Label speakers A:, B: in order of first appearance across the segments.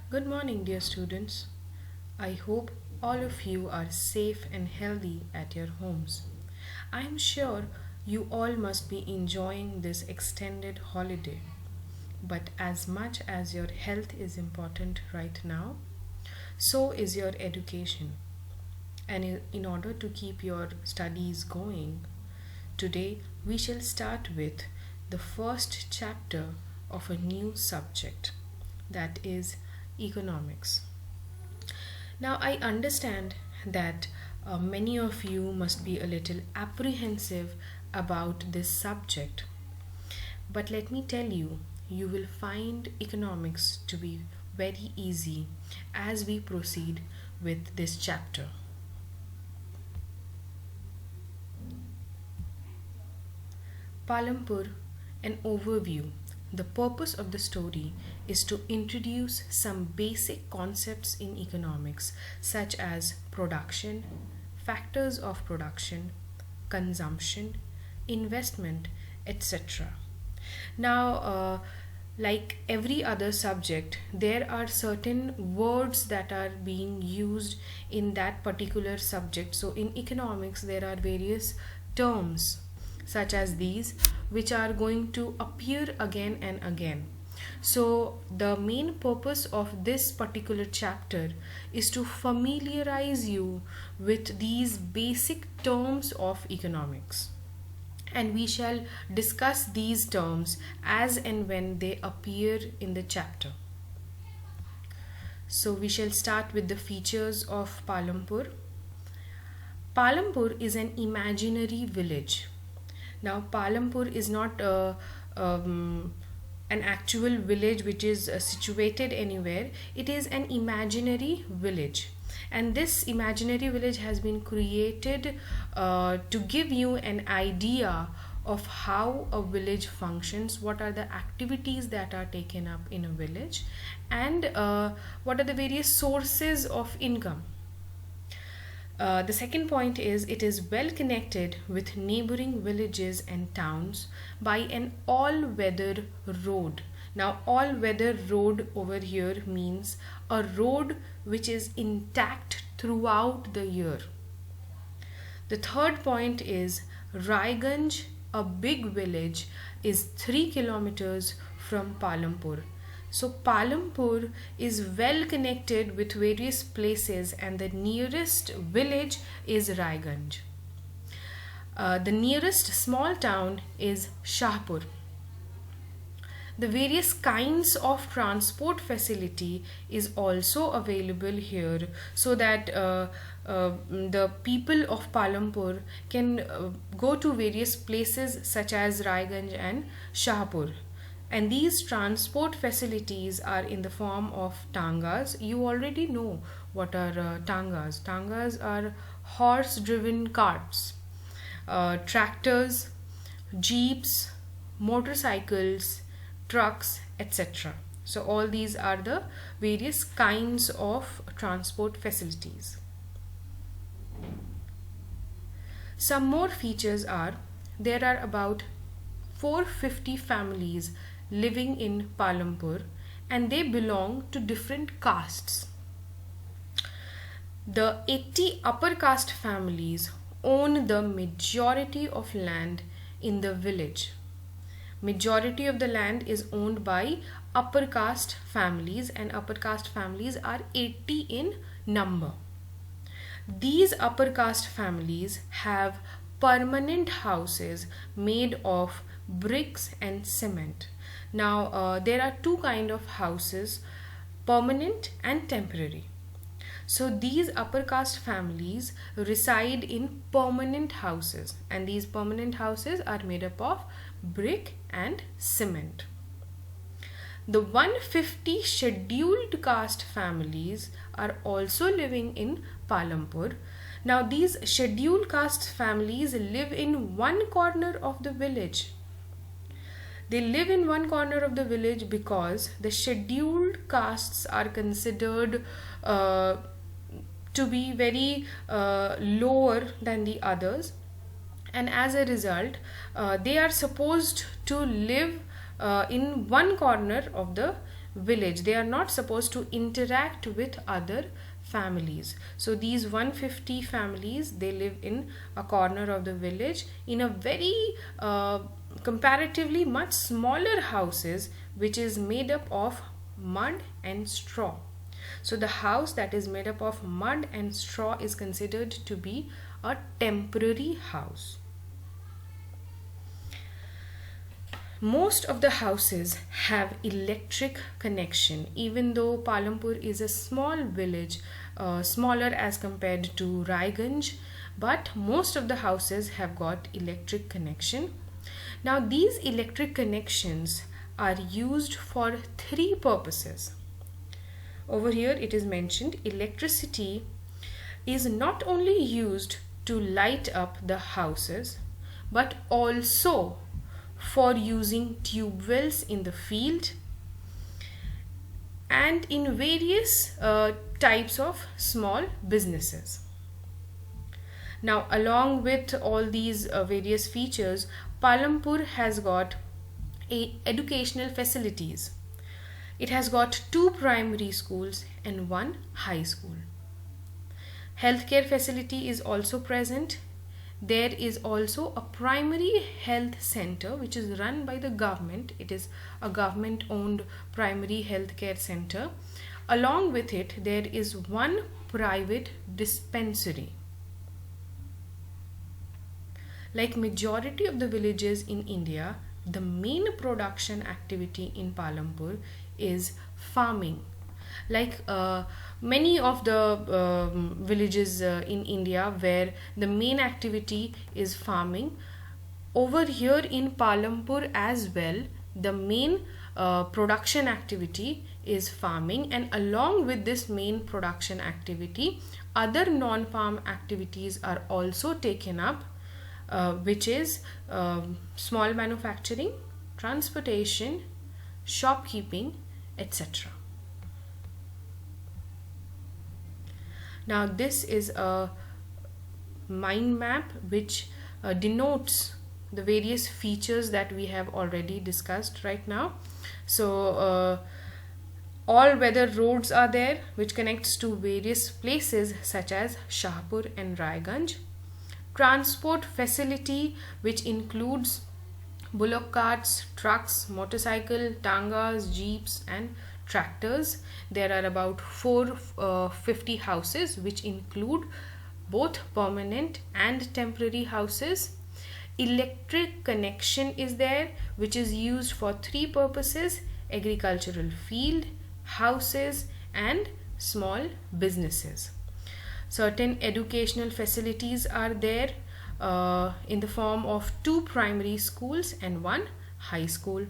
A: Good morning, dear students. I hope all of you are safe and healthy at your homes. I am sure you all must be enjoying this extended holiday. But as much as your health is important right now, so is your education. And in order to keep your studies going, today we shall start with the first chapter of a new subject, that is economics. Now, I understand that many of you must be a little apprehensive about this subject, but let me tell you, you will find economics to be very easy as we proceed with this chapter. Palampur, an overview. The purpose of the story is to introduce some basic concepts in economics, such as production, factors of production, consumption, investment, etc. Now, like every other subject, there are certain words that are being used in that particular subject. So, in economics, there are various terms such as these which are going to appear again and again. So the main purpose of this particular chapter is to familiarize you with these basic terms of economics, and we shall discuss these terms as and when they appear in the chapter. So we shall start with the features of Palampur. Palampur is an imaginary village. Now, Palampur is not an actual village which is situated anywhere. It is an imaginary village, and this imaginary village has been created to give you an idea of how a village functions, what are the activities that are taken up in a village, and what are the various sources of income. The second point is it is well connected with neighboring villages and towns by an all-weather road. Now, all-weather road over here means a road which is intact throughout the year. The third point is Raiganj, a big village, is 3 kilometers from Palampur. So Palampur is well connected with various places, and the nearest village is Raiganj. The nearest small town is Shahpur. The various kinds of transport facility is also available here, so that the people of Palampur can go to various places such as Raiganj and Shahpur. And these transport facilities are in the form of tangas. You already know what are tangas. Tangas are horse-driven carts, tractors, jeeps, motorcycles, trucks, etc. So all these are the various kinds of transport facilities. Some more features are there are about 450 families living in Palampur, and they belong to different castes. The 80 upper caste families own the majority of land in the village. Majority of the land is owned by upper caste families, and upper caste families are 80 in number. These upper caste families have permanent houses made of bricks and cement. Now, there are two kinds of houses, permanent and temporary. So these upper caste families reside in permanent houses, and these permanent houses are made up of brick and cement. The 150 scheduled caste families are also living in Palampur. Now these scheduled caste families live in one corner of the village. They live in one corner of the village because the scheduled castes are considered to be very lower than the others, and as a result they are supposed to live in one corner of the village. They are not supposed to interact with other families. So these 150 families, they live in a corner of the village in a very comparatively much smaller houses, which is made up of mud and straw. So the house that is made up of mud and straw is considered to be a temporary house. Most of the houses have electric connection, even though Palampur is a small village, smaller as compared to Raiganj, but most of the houses have got electric connection. Now these electric connections are used for three purposes. Over here it is mentioned electricity is not only used to light up the houses, but also for using tube wells in the field and in various types of small businesses. Now, along with all these various features, Palampur has got educational facilities. It has got 2 primary schools and 1 high school. Healthcare facility is also present. There is also a primary health center which is run by the government. It is a government owned primary healthcare center. Along with it, there is 1 private dispensary. Like majority of the villages in India, the main production activity in Palampur is farming. Like many of the villages in India where the main activity is farming, over here in Palampur as well, the main production activity is farming, and along with this main production activity, other non-farm activities are also taken up, which is small manufacturing, transportation, shopkeeping, etc. Now this is a mind map which denotes the various features that we have already discussed right now. So all weather roads are there which connects to various places such as Shahpur and Raiganj. Transport facility which includes bullock carts, trucks, motorcycle, tangas, jeeps and tractors. There are about 450 houses which include both permanent and temporary houses. Electric connection is there which is used for 3 purposes: agricultural field, houses and small businesses. Certain educational facilities are there in the form of 2 primary schools and 1 high school.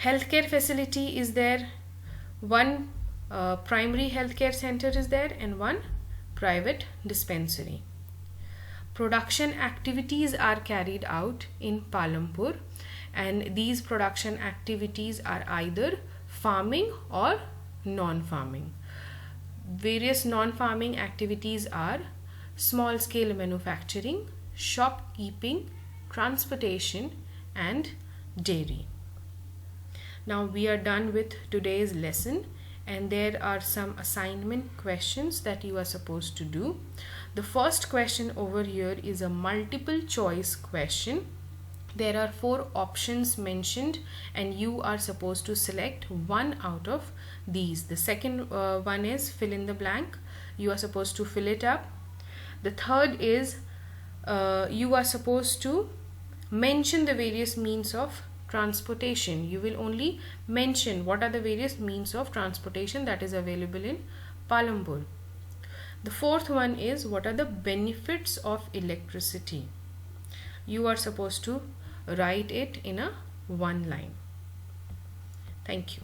A: Healthcare facility is there, 1 primary healthcare center is there and 1 private dispensary. Production activities are carried out in Palampur, and these production activities are either farming or non-farming. Various non-farming activities are small scale manufacturing, shopkeeping, transportation and dairy. Now we are done with today's lesson, and there are some assignment questions that you are supposed to do. The first question over here is a multiple choice question. There are 4 options mentioned and you are supposed to select one out of these. The second one is fill in the blank. You are supposed to fill it up. The third is you are supposed to mention the various means of transportation. You will only mention what are the various means of transportation that is available in Palampur. The fourth one is what are the benefits of electricity. You are supposed to write it in a 1 line. Thank you.